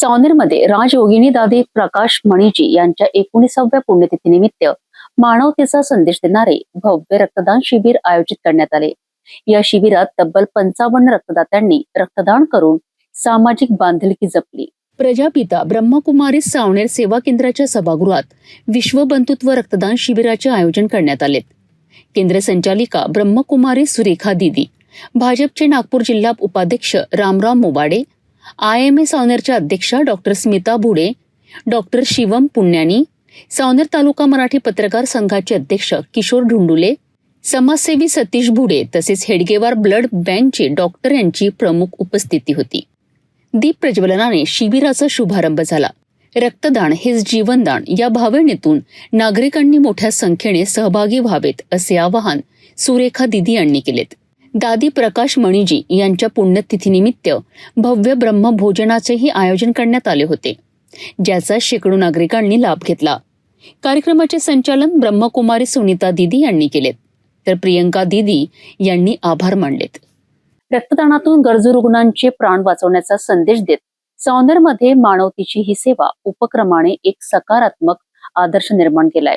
सावनेरमध्ये राजयोगिनी दादी प्रकाश मणिजी यांच्या 19व्या पुण्यतिथीनिमित्त मानवतेचा संदेश देणारे भव्य रक्तदान शिबिर आयोजित करण्यात आले। या शिबिरात तब्बल 55 रक्तदात्यांनी रक्तदान करून सामाजिक बांधिलकी जपली। प्रजापिता ब्रह्मकुमारी सावनेर सेवा केंद्राच्या सभागृहात विश्व बंधुत्व रक्तदान शिबिराचे आयोजन करण्यात आले। केंद्र संचालिका ब्रह्मकुमारी सुरेखा दीदी, भाजपचे नागपूर जिल्हा उपाध्यक्ष रामराव मोबाडे, IMA सावनेरच्या अध्यक्षा डॉक्टर स्मिता भुडे, डॉक्टर शिवम पुण्यानी, सावनेर तालुका मराठी पत्रकार संघाचे अध्यक्ष किशोर ढुंडुले, समाजसेवी सतीश भुडे तसेच हेडगेवार ब्लड बँकचे डॉक्टर यांची प्रमुख उपस्थिती होती। दीप प्रज्वलनाने शिबिराचा शुभारंभ झाला। रक्तदान हेच जीवनदान या भावनेतून नागरिकांनी मोठ्या संख्येने सहभागी व्हावेत असे आवाहन सुरेखा दीदी यांनी केलेत। दादी प्रकाश मणिजी यांच्या पुण्यतिथीनिमित्त भव्य ब्रह्मभोजनाचेही आयोजन करण्यात आले होते, ज्याचा शेकडो नागरिकांनी लाभ घेतला। कार्यक्रमाचे संचालन ब्रह्मकुमारी सुनीता दीदी यांनी केलेत, तर प्रियंका दीदी यांनी आभार मानलेत। रक्तदानातून गरजू रुग्णांचे प्राण वाचवण्याचा संदेश देत सावनेरमध्ये मानवतेची ही सेवा उपक्रमाने एक सकारात्मक आदर्श निर्माण केलाय।